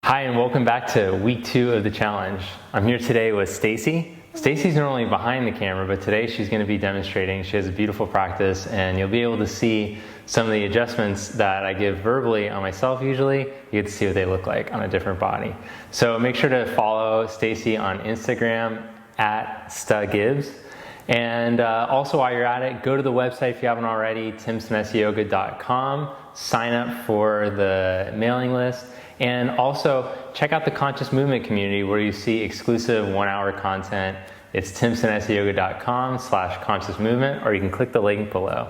Hi, and welcome back to week 2 of the challenge. I'm here today with Stacy. Stacy's normally behind the camera, but today she's going to be demonstrating. She has a beautiful practice, and you'll be able to see some of the adjustments that I give verbally on myself usually. You get to see what they look like on a different body. So make sure to follow Stacy on Instagram at @stagibbs. And also while you're at it, go to the website if you haven't already, timsmesyoga.com. Sign up for the mailing list. And also check out the Conscious Movement community where you see exclusive 1-hour content. It's timsmesyoga.com/conscious movement, or you can click the link below.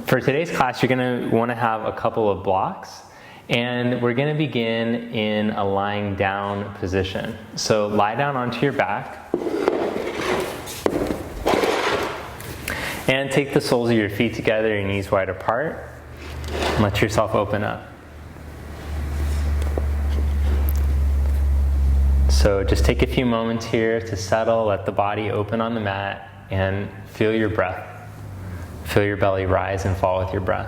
For today's class, you're going to want to have a couple of blocks, and we're going to begin in a lying down position. So lie down onto your back and take the soles of your feet together, your knees wide apart, and let yourself open up. So just take a few moments here to settle, let the body open on the mat, and feel your breath. Feel your belly rise and fall with your breath.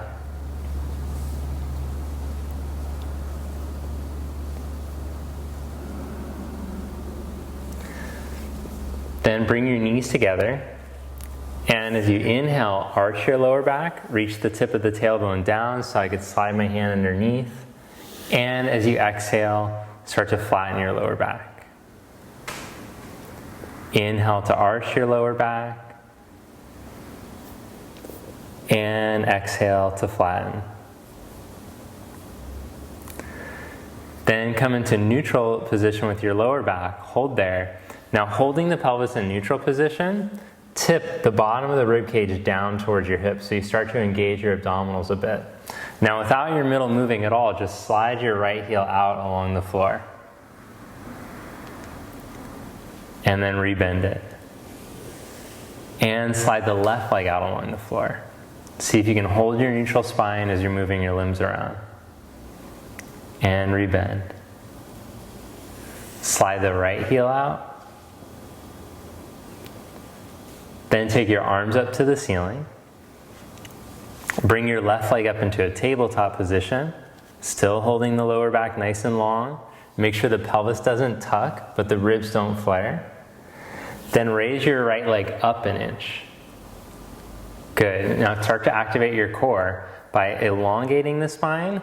Then bring your knees together, and as you inhale, arch your lower back, reach the tip of the tailbone down so I could slide my hand underneath. And as you exhale, start to flatten your lower back. Inhale to arch your lower back, and exhale to flatten. Then come into neutral position with your lower back. Hold there. Now holding the pelvis in neutral position, tip the bottom of the ribcage down towards your hips so you start to engage your abdominals a bit. Now without your middle moving at all, just slide your right heel out along the floor. And then rebend it. And slide the left leg out along the floor. See if you can hold your neutral spine as you're moving your limbs around. And rebend. Slide the right heel out. Then take your arms up to the ceiling. Bring your left leg up into a tabletop position, still holding the lower back nice and long. Make sure the pelvis doesn't tuck, but the ribs don't flare. Then raise your right leg up an inch. Good. Now start to activate your core by elongating the spine,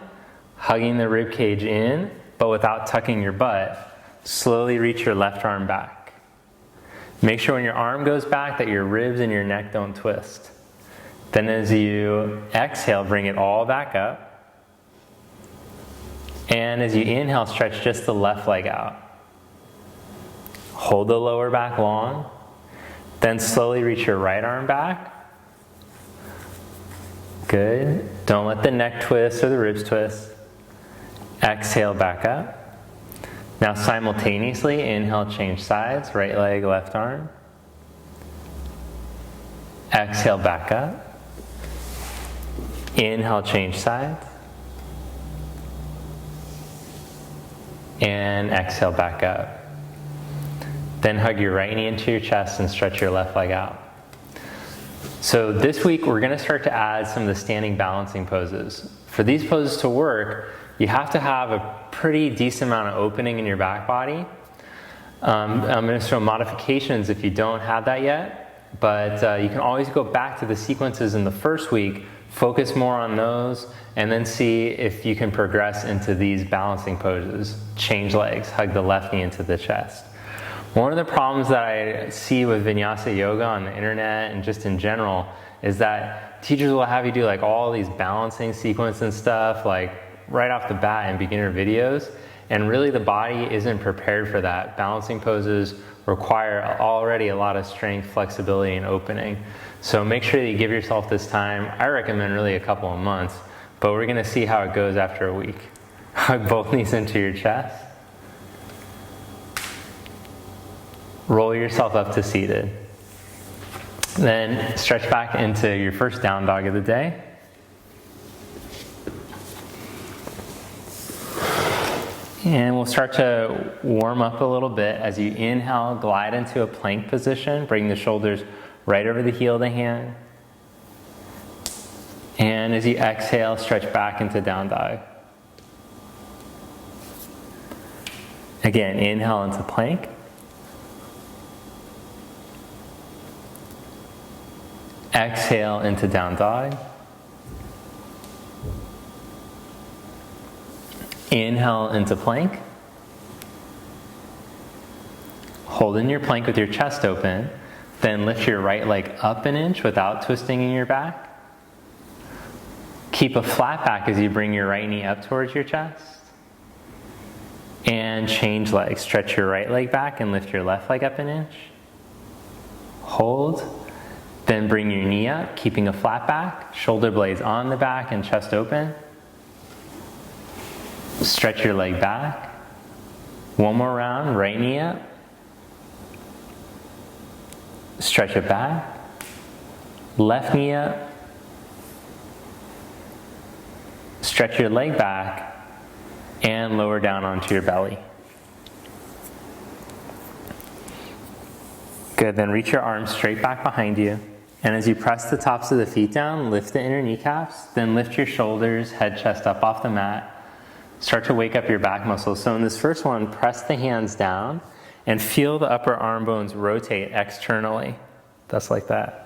hugging the rib cage in, but without tucking your butt. Slowly reach your left arm back. Make sure when your arm goes back that your ribs and your neck don't twist. Then as you exhale, bring it all back up. And as you inhale, stretch just the left leg out. Hold the lower back long. Then slowly reach your right arm back. Good. Don't let the neck twist or the ribs twist. Exhale back up. Now simultaneously, inhale, change sides. Right leg, left arm. Exhale back up. Inhale, change sides. And exhale back up. Then hug your right knee into your chest and stretch your left leg out. So this week we're going to start to add some of the standing balancing poses. For these poses to work, you have to have a pretty decent amount of opening in your back body. I'm going to show modifications if you don't have that yet, but you can always go back to the sequences in the first week, focus more on those, and then see if you can progress into these balancing poses. Change legs, hug the left knee into the chest. One of the problems that I see with vinyasa yoga on the internet and just in general is that teachers will have you do like all these balancing sequence and stuff like right off the bat in beginner videos, and really the body isn't prepared for that. Balancing poses require already a lot of strength, flexibility, and opening. So make sure that you give yourself this time. I recommend really a couple of months, but we're going to see how it goes after a week. Hug both knees into your chest. Roll yourself up to seated. Then stretch back into your first down dog of the day. And we'll start to warm up a little bit. As you inhale, glide into a plank position. Bring the shoulders right over the heel of the hand. And as you exhale, stretch back into down dog. Again, inhale into plank. Exhale into down dog. Inhale into plank. Hold in your plank with your chest open. Then lift your right leg up an inch without twisting in your back. Keep a flat back as you bring your right knee up towards your chest. And change legs. Stretch your right leg back and lift your left leg up an inch. Hold. Then bring your knee up, keeping a flat back. Shoulder blades on the back and chest open. Stretch your leg back. One more round, right knee up. Stretch it back. Left knee up. Stretch your leg back and lower down onto your belly. Good, then reach your arms straight back behind you. And as you press the tops of the feet down, lift the inner kneecaps, then lift your shoulders, head, chest up off the mat. Start to wake up your back muscles. So in this first one, press the hands down and feel the upper arm bones rotate externally. That's like that.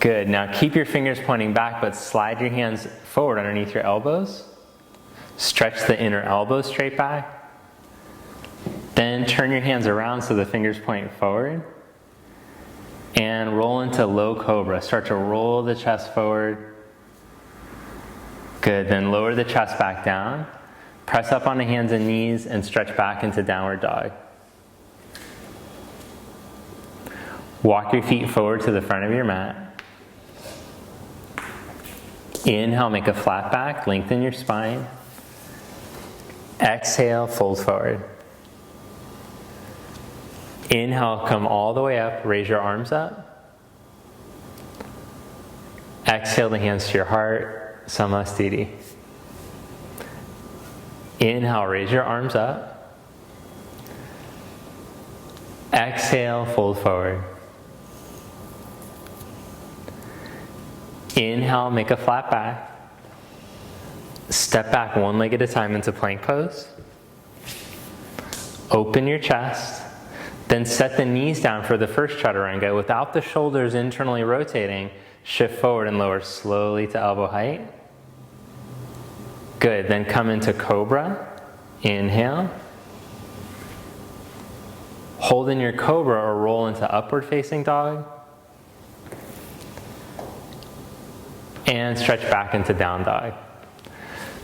Good, now keep your fingers pointing back, but slide your hands forward underneath your elbows. Stretch the inner elbow straight back. Then turn your hands around so the fingers point forward. And roll into low cobra. Start to roll the chest forward. Good, then lower the chest back down. Press up on the hands and knees and stretch back into downward dog. Walk your feet forward to the front of your mat. Inhale, make a flat back, lengthen your spine. Exhale, fold forward. Inhale, come all the way up, raise your arms up. Exhale the hands to your heart, Samastiti. Inhale, raise your arms up. Exhale, fold forward. Inhale, make a flat back. Step back one leg at a time into plank pose. Open your chest. Then set the knees down for the first chaturanga without the shoulders internally rotating. Shift forward and lower slowly to elbow height. Good, then come into cobra. Inhale. Hold in your cobra or roll into upward facing dog. And stretch back into down dog.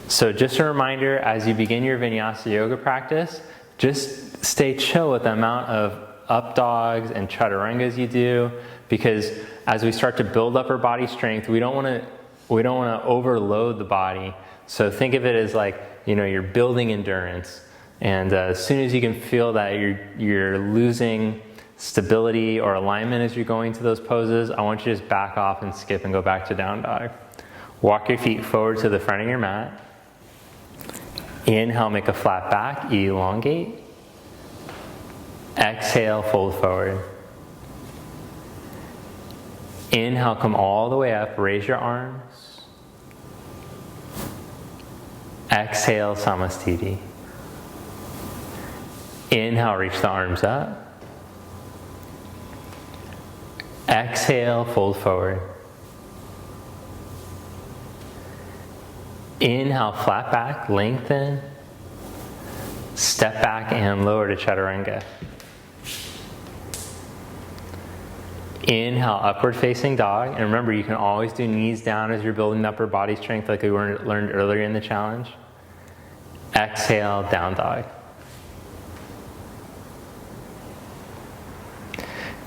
So just a reminder, as you begin your vinyasa yoga practice, just stay chill with the amount of up dogs and chaturangas you do, because as we start to build up our body strength, we don't want to overload the body. So think of it as like, you're building endurance, and as soon as you can feel that you're losing stability or alignment as you're going to those poses, I want you to just back off and skip and go back to down dog. Walk your feet forward to the front of your mat. Inhale, make a flat back, elongate. Exhale, fold forward. Inhale, come all the way up, raise your arms. Exhale, Samastiti. Inhale, reach the arms up. Exhale, fold forward. Inhale, flat back, lengthen. Step back and lower to chaturanga. Inhale, upward facing dog. And remember, you can always do knees down as you're building upper body strength like we learned earlier in the challenge. Exhale, down dog.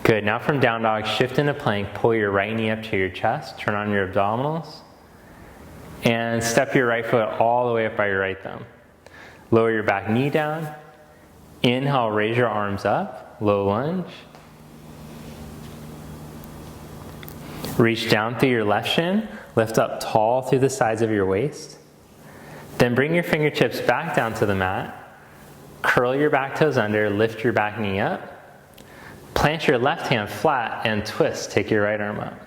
Good, now from down dog, shift into plank, pull your right knee up to your chest, turn on your abdominals, and step your right foot all the way up by your right thumb. Lower your back knee down. Inhale, raise your arms up, low lunge. Reach down through your left shin, lift up tall through the sides of your waist. Then bring your fingertips back down to the mat. Curl your back toes under, lift your back knee up. Plant your left hand flat and twist. Take your right arm up.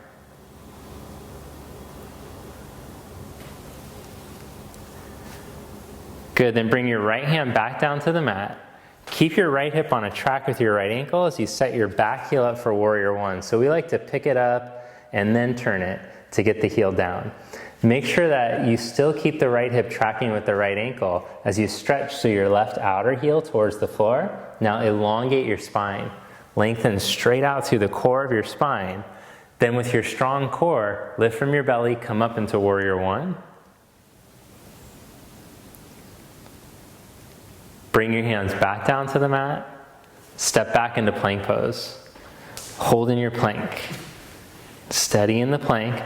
Good, then bring your right hand back down to the mat. Keep your right hip on a track with your right ankle as you set your back heel up for warrior one. So we like to pick it up and then turn it to get the heel down. Make sure that you still keep the right hip tracking with the right ankle as you stretch so your left outer heel towards the floor. Now elongate your spine. Lengthen straight out through the core of your spine. Then with your strong core, lift from your belly, come up into warrior one. Bring your hands back down to the mat. Step back into plank pose. Hold in your plank. Steady in the plank.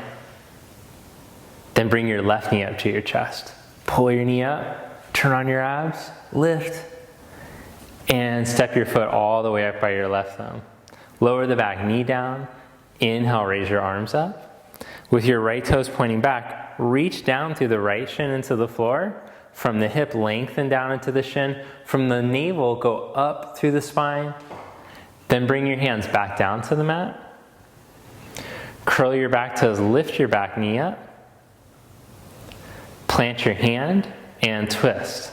Then bring your left knee up to your chest. Pull your knee up, turn on your abs, lift, and step your foot all the way up by your left thumb. Lower the back knee down. Inhale, raise your arms up. With your right toes pointing back, reach down through the right shin into the floor. From the hip, lengthen down into the shin. From the navel, go up through the spine. Then bring your hands back down to the mat. Curl your back toes, lift your back knee up. Plant your hand and twist.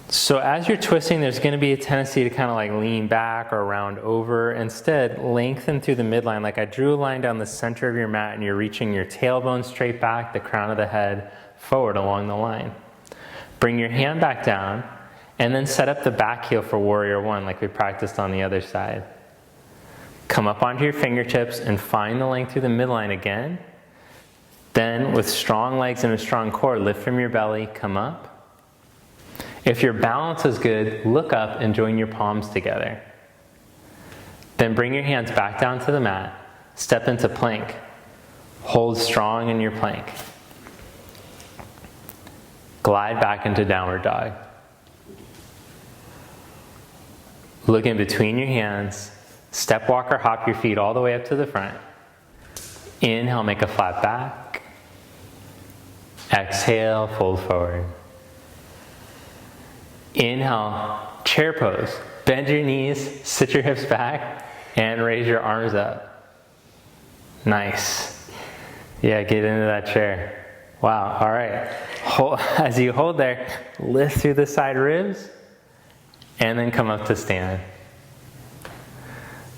So as you're twisting, there's going to be a tendency to kind of like lean back or round over. Instead, lengthen through the midline. Like I drew a line down the center of your mat and you're reaching your tailbone straight back, the crown of the head forward along the line. Bring your hand back down and then set up the back heel for warrior one like we practiced on the other side. Come up onto your fingertips and find the length through the midline again. Then with strong legs and a strong core, lift from your belly, come up. If your balance is good, look up and join your palms together. Then bring your hands back down to the mat. Step into plank. Hold strong in your plank. Glide back into downward dog. Look in between your hands. Step, walk, or hop your feet all the way up to the front. Inhale, make a flat back. Exhale, fold forward. Inhale, chair pose. Bend your knees, sit your hips back, and raise your arms up. Nice. Yeah, get into that chair. Wow, all right. As you hold there, lift through the side ribs, and then come up to stand.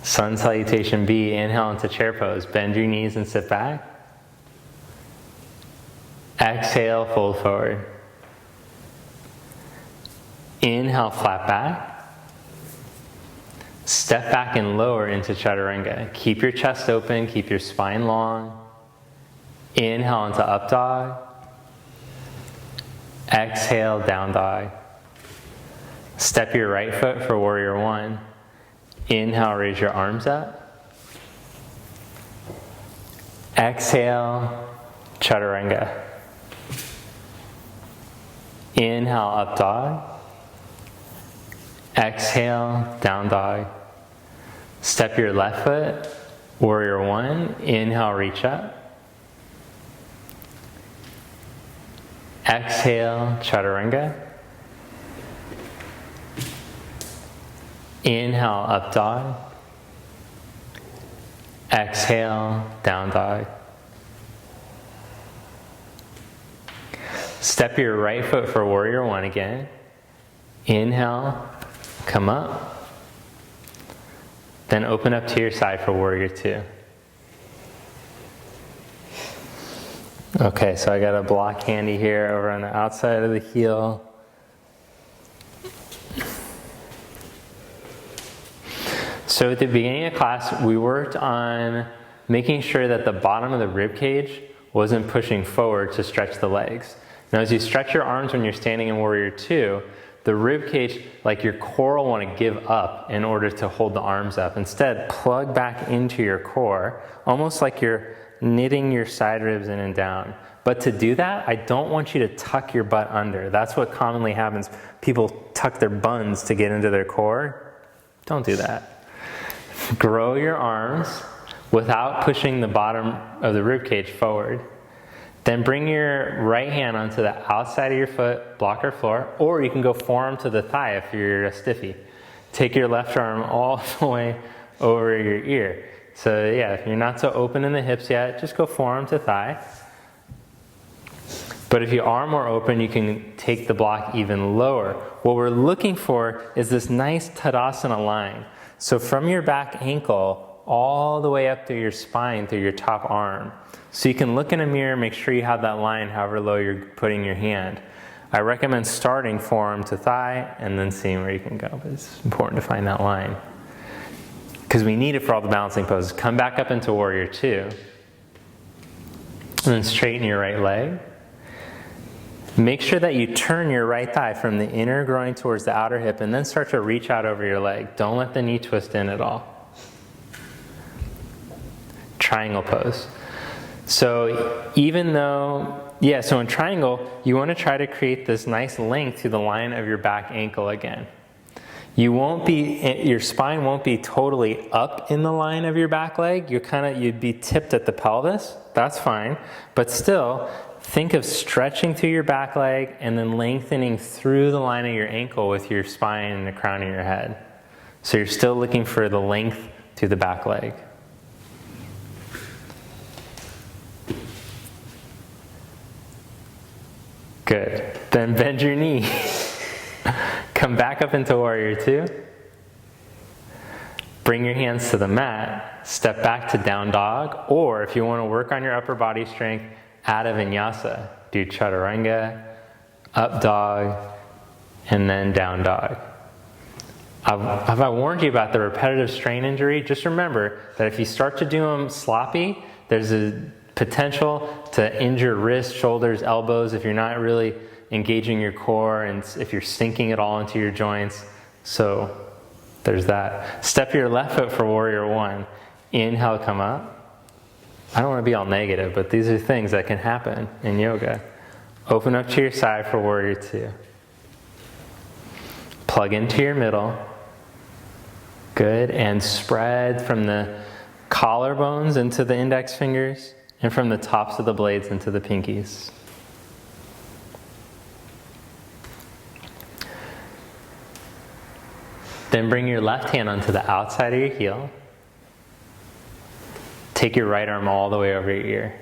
Sun salutation B, inhale into chair pose. Bend your knees and sit back. Exhale, fold forward. Inhale, flat back. Step back and lower into chaturanga. Keep your chest open, keep your spine long. Inhale into up dog. Exhale, down dog. Step your right foot for warrior one. Inhale, raise your arms up. Exhale, chaturanga. Inhale, up dog. Exhale, down dog. Step your left foot, warrior one. Inhale, reach up. Exhale, chaturanga. Inhale, up dog. Exhale, down dog. Step your right foot for warrior one again. Inhale, come up. Then open up to your side for warrior two. Okay, so I got a block handy here over on the outside of the heel. So at the beginning of class, we worked on making sure that the bottom of the rib cage wasn't pushing forward to stretch the legs. Now as you stretch your arms when you're standing in warrior two, the rib cage, like your core will want to give up in order to hold the arms up. Instead, plug back into your core, almost like you're knitting your side ribs in and down. But to do that, I don't want you to tuck your butt under. That's what commonly happens. People tuck their buns to get into their core. Don't do that. Grow your arms without pushing the bottom of the rib cage forward. Then bring your right hand onto the outside of your foot, blocker floor, or you can go forearm to the thigh if you're a stiffy. Take your left arm all the way over your ear. So yeah, if you're not so open in the hips yet, just go forearm to thigh. But if you are more open, you can take the block even lower. What we're looking for is this nice Tadasana line. So from your back ankle all the way up through your spine, through your top arm. So you can look in a mirror, make sure you have that line however low you're putting your hand. I recommend starting forearm to thigh and then seeing where you can go. But it's important to find that line, because we need it for all the balancing poses. Come back up into warrior two. And then straighten your right leg. Make sure that you turn your right thigh from the inner groin towards the outer hip, and then start to reach out over your leg. Don't let the knee twist in at all. Triangle pose. So even though, so in triangle, you want to try to create this nice length through the line of your back ankle again. Your spine won't be totally up in the line of your back leg. You'd be tipped at the pelvis. That's fine. But still, think of stretching through your back leg and then lengthening through the line of your ankle with your spine and the crown of your head. So you're still looking for the length through the back leg. Good. Then bend your knee. Come back up into warrior two. Bring your hands to the mat. Step back to down dog. Or if you want to work on your upper body strength, add a vinyasa. Do chaturanga, up dog, and then down dog. Have I warned you about the repetitive strain injury? Just remember that if you start to do them sloppy, there's a potential to injure wrists, shoulders, elbows if you're not really engaging your core and if you're sinking it all into your joints. So there's that. Step your left foot for warrior one. Inhale, come up. I don't want to be all negative, but these are things that can happen in yoga. Open up to your side for warrior two. Plug into your middle. Good. And spread from the collarbones into the index fingers and from the tops of the blades into the pinkies. Then bring your left hand onto the outside of your heel. Take your right arm all the way over your ear.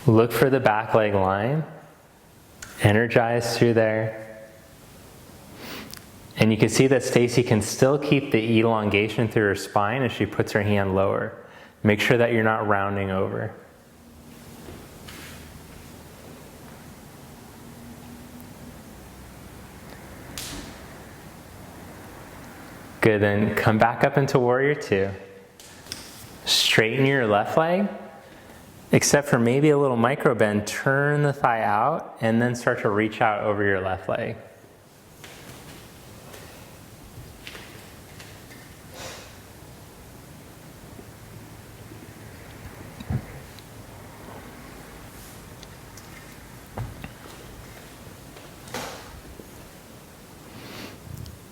Look for the back leg line. Energize through there. And you can see that Stacy can still keep the elongation through her spine as she puts her hand lower. Make sure that you're not rounding over. Good, then come back up into warrior two. Straighten your left leg, except for maybe a little micro bend. Turn the thigh out and then start to reach out over your left leg.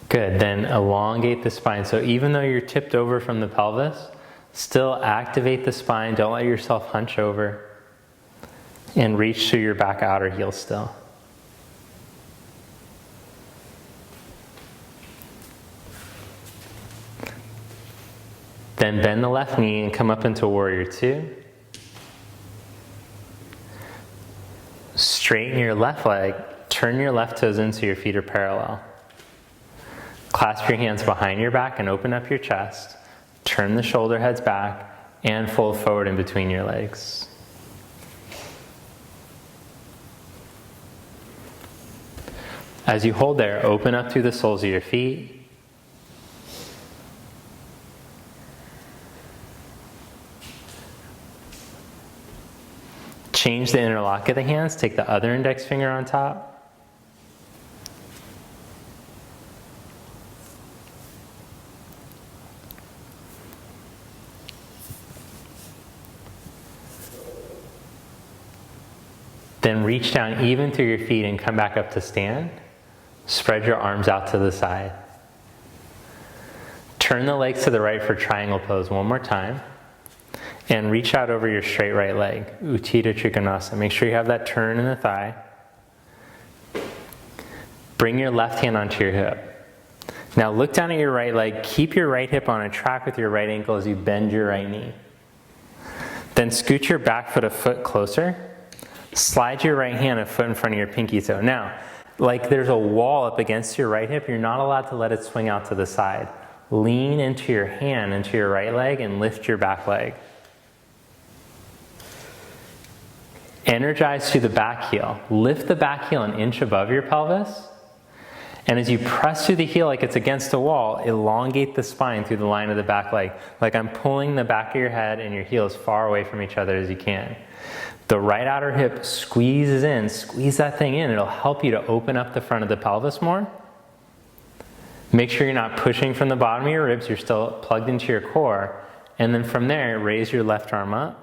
Good, then elongate the spine. So even though you're tipped over from the pelvis, still activate the spine. Don't let yourself hunch over. And reach through your back outer heel still. Then bend the left knee and come up into warrior two. Straighten your left leg. Turn your left toes in so your feet are parallel. Clasp your hands behind your back and open up your chest. Turn the shoulder heads back and fold forward in between your legs. As you hold there, open up through the soles of your feet. Change the interlock of the hands. Take the other index finger on top. Then reach down even through your feet and come back up to stand. Spread your arms out to the side. Turn the legs to the right for triangle pose one more time. And reach out over your straight right leg, Utthita Trikonasana. Make sure you have that turn in the thigh. Bring your left hand onto your hip. Now look down at your right leg. Keep your right hip on a track with your right ankle as you bend your right knee. Then scoot your back foot a foot closer. Slide your right hand a foot in front of your pinky toe. Now, like there's a wall up against your right hip, you're not allowed to let it swing out to the side. Lean into your hand, into your right leg, and lift your back leg. Energize through the back heel. Lift the back heel an inch above your pelvis. And as you press through the heel like it's against a wall, elongate the spine through the line of the back leg. Like I'm pulling the back of your head and your heel as far away from each other as you can. The right outer hip squeezes in. Squeeze that thing in. It'll help you to open up the front of the pelvis more. Make sure you're not pushing from the bottom of your ribs. You're still plugged into your core. And then from there, raise your left arm up.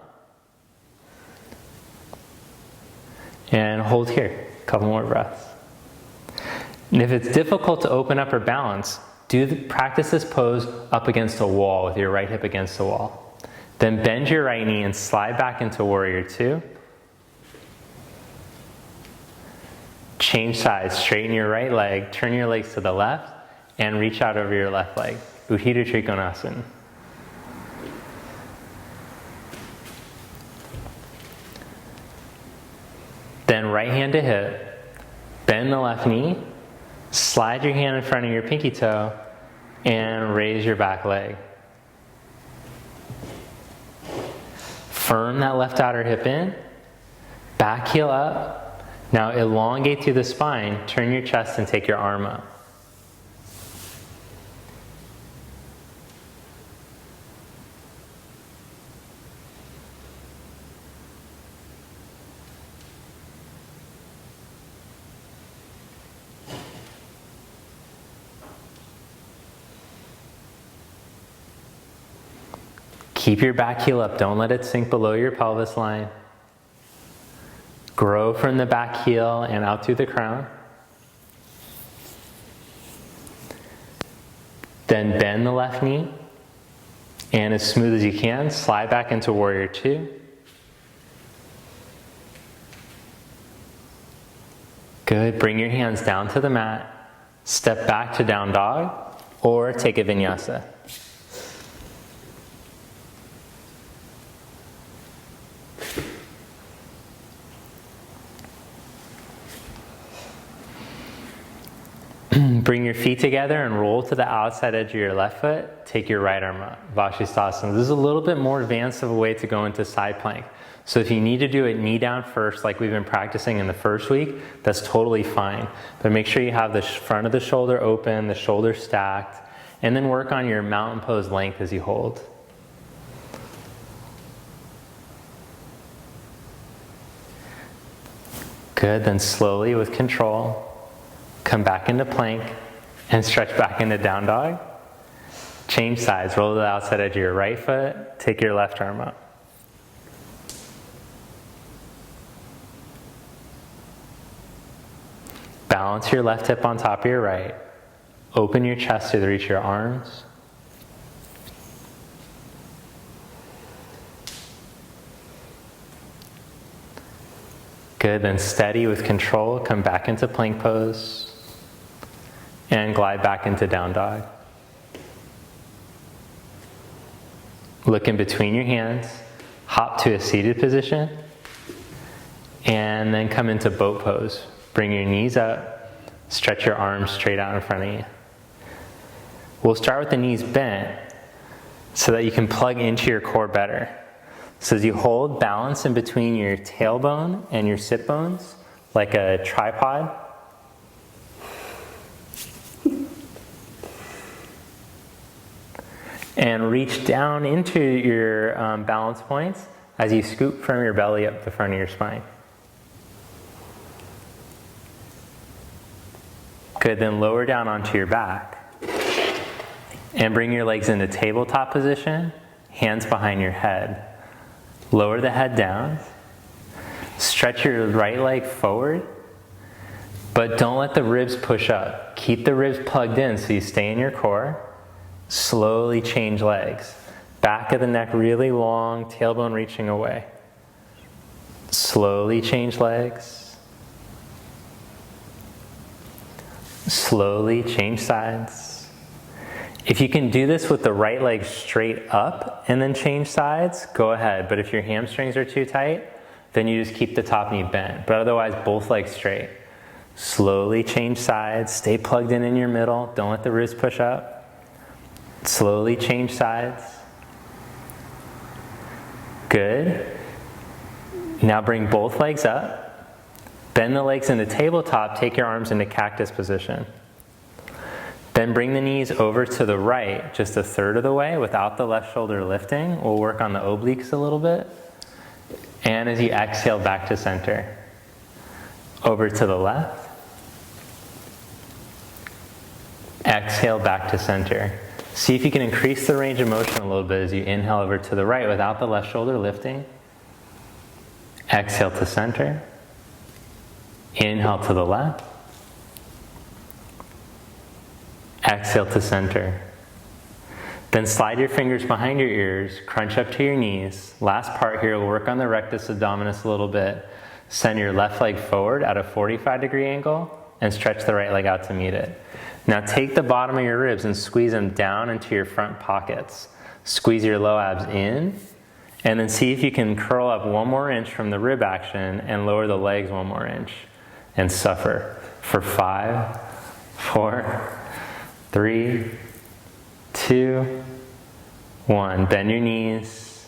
And hold here. A couple more breaths. And if it's difficult to open up or balance, practice this pose up against a wall with your right hip against the wall. Then bend your right knee and slide back into warrior two. Change sides. Straighten your right leg. Turn your legs to the left. And reach out over your left leg. Utthita Trikonasana. Then right hand to hip. Bend the left knee. Slide your hand in front of your pinky toe. And raise your back leg. Firm that left outer hip in. Back heel up. Now elongate through the spine. Turn your chest and take your arm up. Keep your back heel up. Don't let it sink below your pelvis line. Grow from the back heel and out through the crown. Then bend the left knee. And as smooth as you can, slide back into warrior two. Good. Bring your hands down to the mat. Step back to down dog or take a vinyasa. Bring your feet together and roll to the outside edge of your left foot. Take your right arm up. Vashisthasana. This is a little bit more advanced of a way to go into side plank. So if you need to do it knee down first, like we've been practicing in the first week, that's totally fine. But make sure you have the front of the shoulder open, the shoulder stacked, and then work on your mountain pose length as you hold. Good. Then slowly with control, come back into plank and stretch back into down dog. Change sides. Roll to the outside edge of your right foot. Take your left arm up. Balance your left hip on top of your right. Open your chest to the reach of your arms. Good. Then steady with control. Come back into plank pose. And glide back into down dog. Look in between your hands. Hop to a seated position. And then come into boat pose. Bring your knees up. Stretch your arms straight out in front of you. We'll start with the knees bent so that you can plug into your core better. So as you hold, balance in between your tailbone and your sit bones like a tripod. And reach down into your balance points as you scoop from your belly up the front of your spine. Good, then lower down onto your back. And bring your legs into tabletop position, hands behind your head. Lower the head down. Stretch your right leg forward. But don't let the ribs push up. Keep the ribs plugged in so you stay in your core. Slowly change legs. Back of the neck really long, tailbone reaching away. Slowly change legs. Slowly change sides. If you can do this with the right leg straight up and then change sides, go ahead. But if your hamstrings are too tight, then you just keep the top knee bent, but otherwise both legs straight. Slowly change sides, stay plugged in your middle, don't let the wrist push up. Slowly change sides. Good. Now bring both legs up, bend the legs into tabletop, take your arms into cactus position. Then bring the knees over to the right, just a third of the way without the left shoulder lifting. We'll work on the obliques a little bit. And as you exhale, back to center. Over to the left. Exhale, back to center. See if you can increase the range of motion a little bit as you inhale over to the right without the left shoulder lifting. Exhale to center. Inhale to the left. Exhale to center. Then slide your fingers behind your ears, crunch up to your knees. Last part here, we'll work on the rectus abdominis a little bit. Send your left leg forward at a 45-degree angle and stretch the right leg out to meet it. Now take the bottom of your ribs and squeeze them down into your front pockets. Squeeze your low abs in, and then see if you can curl up 1 more inch from the rib action and lower the legs 1 more inch. And suffer for 5, 4, 3, 2, 1. Bend your knees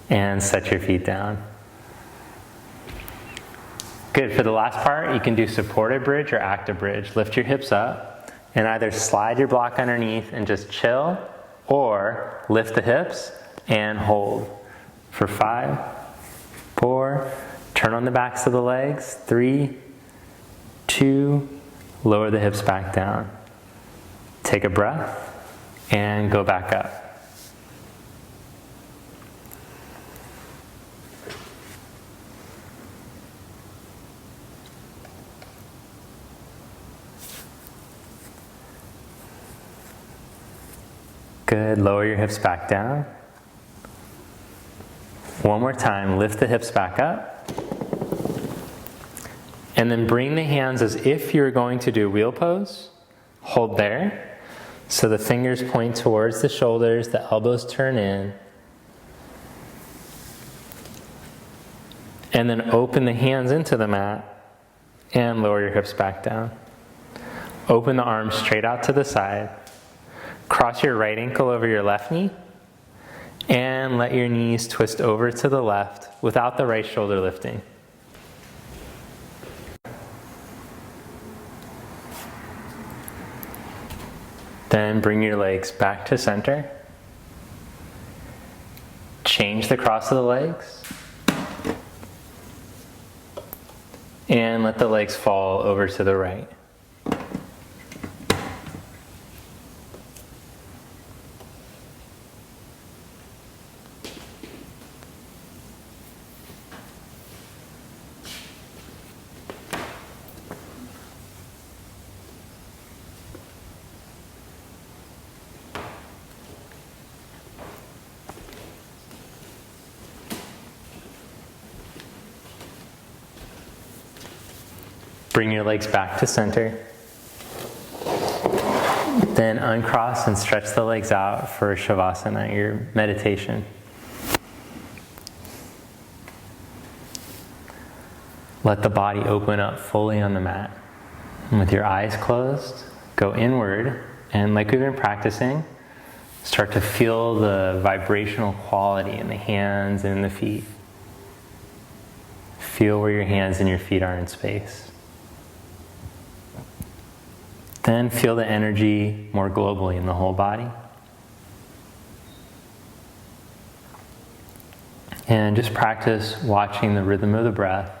and set your feet down. Good. For the last part, you can do supported bridge or active bridge. Lift your hips up and either slide your block underneath and just chill, or lift the hips and hold. For 5, 4, turn on the backs of the legs. 3, 2, lower the hips back down. Take a breath and go back up. Good. Lower your hips back down. 1 more time. Lift the hips back up. And then bring the hands as if you're going to do wheel pose. Hold there. So the fingers point towards the shoulders, the elbows turn in. And then open the hands into the mat and lower your hips back down. Open the arms straight out to the side. Cross your right ankle over your left knee and let your knees twist over to the left without the right shoulder lifting. Then bring your legs back to center. Change the cross of the legs. And let the legs fall over to the right. Bring your legs back to center. Then uncross and stretch the legs out for shavasana, your meditation. Let the body open up fully on the mat. And with your eyes closed, go inward, and like we've been practicing, start to feel the vibrational quality in the hands and in the feet. Feel where your hands and your feet are in space. Then feel the energy more globally in the whole body. And just practice watching the rhythm of the breath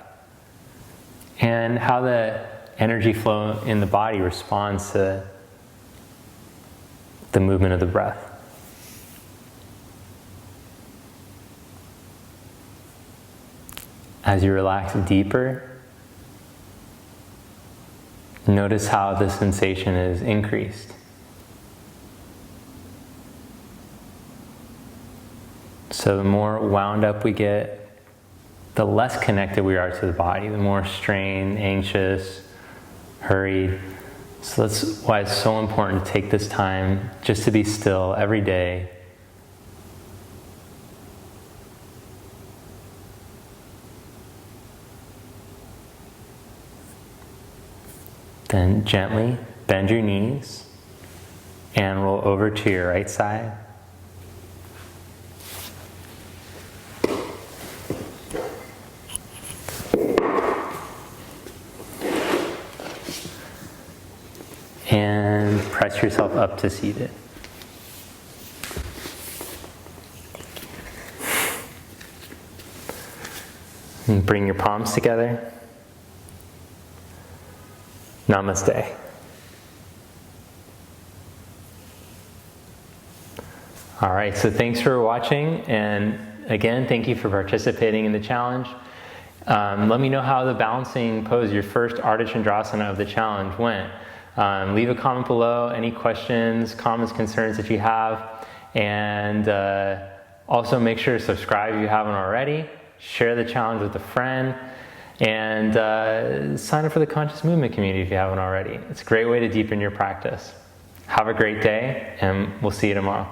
and how the energy flow in the body responds to the movement of the breath. As you relax deeper, notice how the sensation is increased. So the more wound up we get, the less connected we are to the body, the more strained, anxious, hurried. So that's why it's so important to take this time just to be still every day. Then gently bend your knees and roll over to your right side. And press yourself up to seated. And bring your palms together. Namaste. All right, so thanks for watching, and again, thank you for participating in the challenge. Let me know how the balancing pose, your first Ardha Chandrasana of the challenge, went. Leave a comment below, any questions, comments, concerns that you have, and also make sure to subscribe if you haven't already, share the challenge with a friend, and sign up for the Conscious Movement community if you haven't already. It's a great way to deepen your practice. Have a great day, and we'll see you tomorrow.